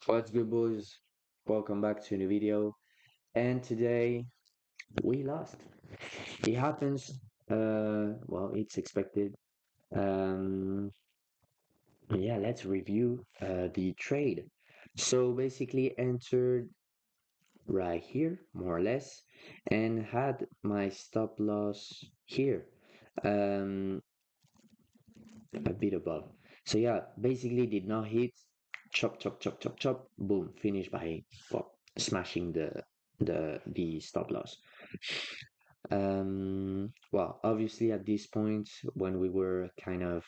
What's good, boys? Welcome back to a new video. And today we lost. It happens. Well, it's expected. Um, yeah, let's review the trade. So basically, entered right here, more or less, and had my stop loss here, um, a bit above. So yeah, basically did not hit. Chop, chop, chop, chop, chop. Boom, finish by well smashing the stop loss. Well, obviously at this point when we were kind of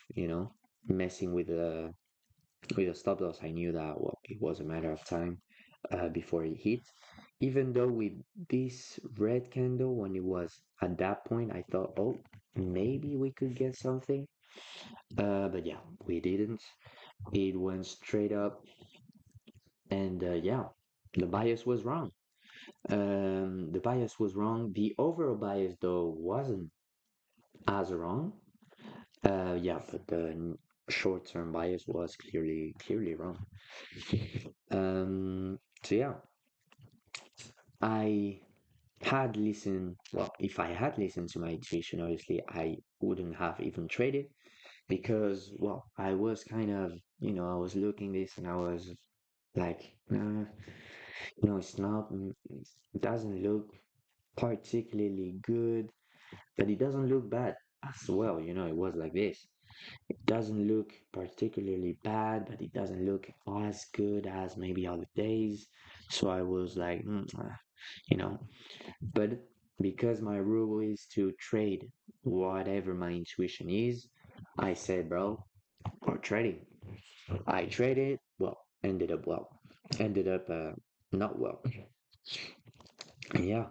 messing with the stop loss, I knew that well it was a matter of time before it hit. Even though with this red candle, when it was at that point, I thought, oh, maybe we could get something. But yeah, we didn't. It went straight up, and yeah, the bias was wrong. The bias was wrong. The overall bias, though, wasn't as wrong. Yeah, but the short-term bias was clearly wrong. So yeah, I had listened. Well, if I had listened to my intuition, obviously I wouldn't have even traded because, well, I was kind of, I was looking this and I was like, it's not, it doesn't look particularly good, but it doesn't look bad as well. It was like this. It doesn't look particularly bad, but it doesn't look as good as maybe other days. So I was like, you know, but because my rule is to trade whatever my intuition is, I said, bro, we're trading. I traded, well, ended up not well. Yeah.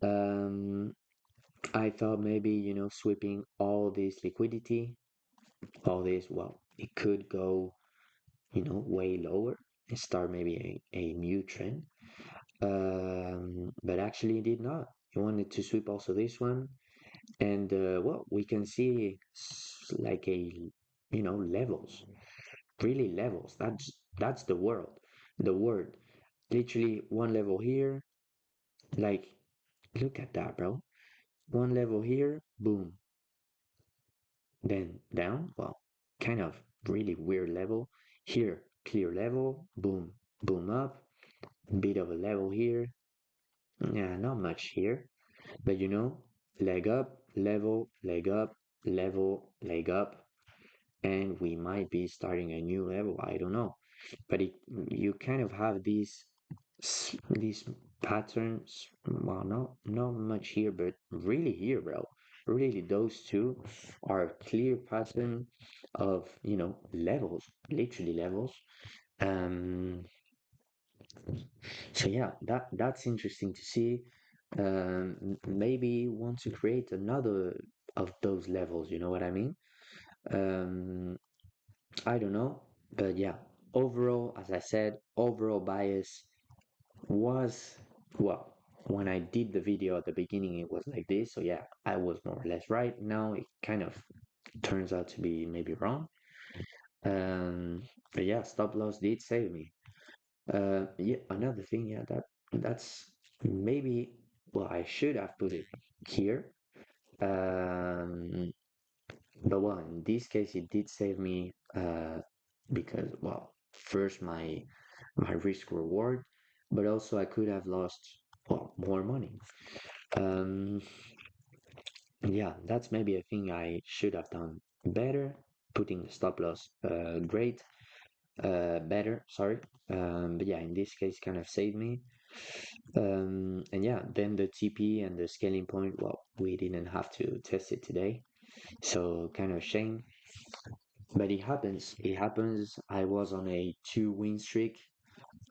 Um, I thought maybe, sweeping all this liquidity, all this, well, it could go, way lower and start maybe a new trend. But actually it did not. It wanted to sweep also this one. And well, we can see like levels, really levels. That's the word. Literally one level here, like look at that, bro. One level here, boom. Then down, well, kind of really weird level. Here, clear level, boom, boom up, bit of a level here. Yeah, not much here, but leg up, level, leg up, and we might be starting a new level. I don't know, but you kind of have these patterns. Well, not much here, but really here, bro. Really, those two are a clear pattern of levels, literally levels. Um, so yeah, that's interesting to see. Maybe want to create another of those levels. You know what I mean? Um, I don't know, but yeah, overall, as I said, overall bias was, well, when I did the video at the beginning, it was like this. So yeah, I was more or less right. Now it kind of turns out to be maybe wrong. But yeah, stop loss did save me. Yeah, another thing, yeah, that's maybe, well, I should have put it here. Um, but well, in this case, it did save me because, well, first my risk reward, but also I could have lost, well, more money. Um, yeah, that's maybe a thing I should have done better, putting the stop loss great, better, sorry. But yeah, in this case, kind of saved me. And yeah, then the TP and the scaling point, well, we didn't have to test it today, so kind of shame. But it happens. It happens. I was on a 2 win streak,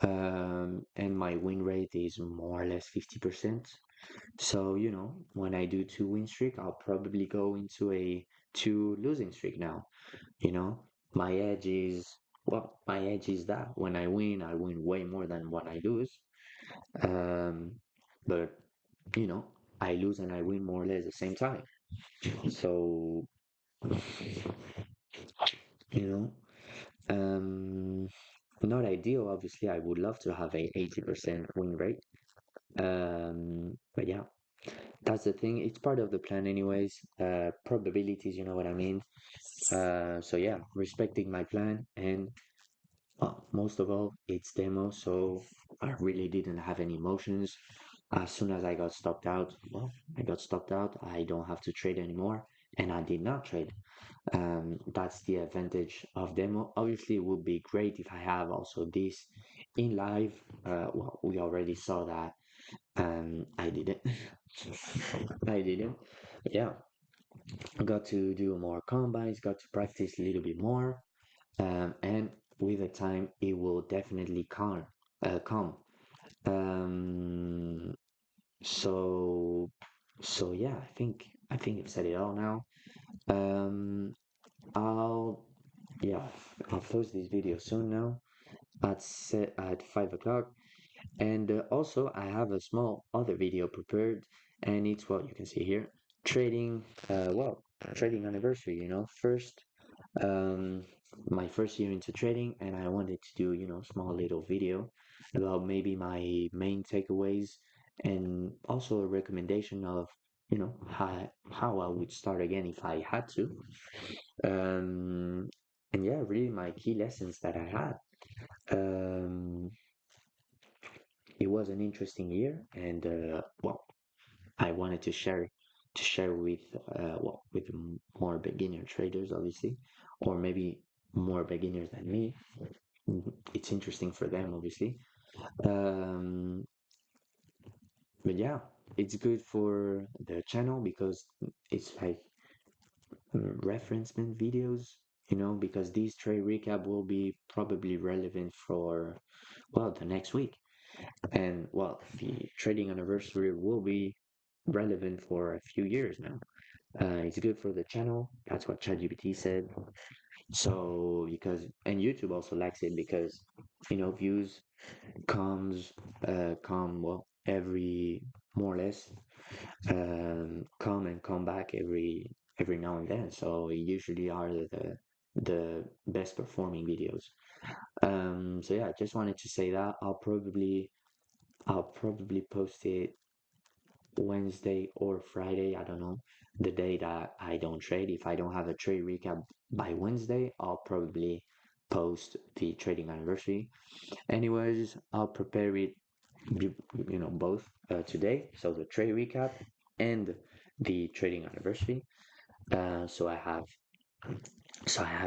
and my win rate is more or less 50%. So, when I do 2 win streak, I'll probably go into a 2 losing streak now. You know, my edge is, well, my edge is that when I win way more than when I lose. Um, but, you know, I lose and I win more or less the same time. So, you know, um, Not ideal, obviously. I would love to have a 80% win rate. But yeah, that's the thing. It's part of the plan, anyways. Probabilities, you know what I mean. So yeah, respecting my plan, and most of all, it's demo, so I really didn't have any emotions. As soon as I got stopped out, well, I got stopped out. I don't have to trade anymore, and I did not trade. That's the advantage of demo. Obviously, it would be great if I have also this in live. Well, we already saw that. I didn't. I didn't. Yeah, got to do more combines, got to practice a little bit more, and with the time, it will definitely come. Um, so, so yeah, I think I've said it all now. Um, I'll yeah, I'll post this video soon now at 5 o'clock. And also, I have a small other video prepared, and it's what you can see here. Trading, trading anniversary, first, um, my first year into trading, and I wanted to do, small little video about maybe my main takeaways and also a recommendation of, how I would start again if I had to. Um, and yeah, really my key lessons that I had. Um, it was an interesting year, and I wanted to share with more beginner traders, obviously, or maybe more beginners than me. It's interesting for them, obviously. Um, but yeah, it's good for the channel because it's like referencement videos, because these trade recap will be probably relevant for, well, the next week. And well, the trading anniversary will be relevant for a few years now. It's good for the channel. That's what ChatGPT said. So and YouTube also likes it because views come, well, every more or less, come and come back every now and then. So it usually are the best performing videos. So yeah, I just wanted to say that I'll probably post it Wednesday or Friday. I don't know, the day that I don't trade. If I don't have a trade recap by Wednesday, I'll probably post the trading anniversary. Anyways, I'll prepare it, both today. So the trade recap and the trading anniversary. So I have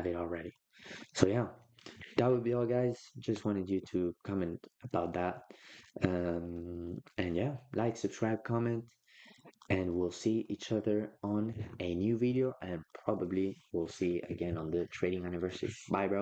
it already. So yeah, that would be all, guys. Just wanted you to comment about that. And yeah, like, subscribe, comment, and we'll see each other on a new video, and probably we'll see again on the trading anniversary. Bye, bro.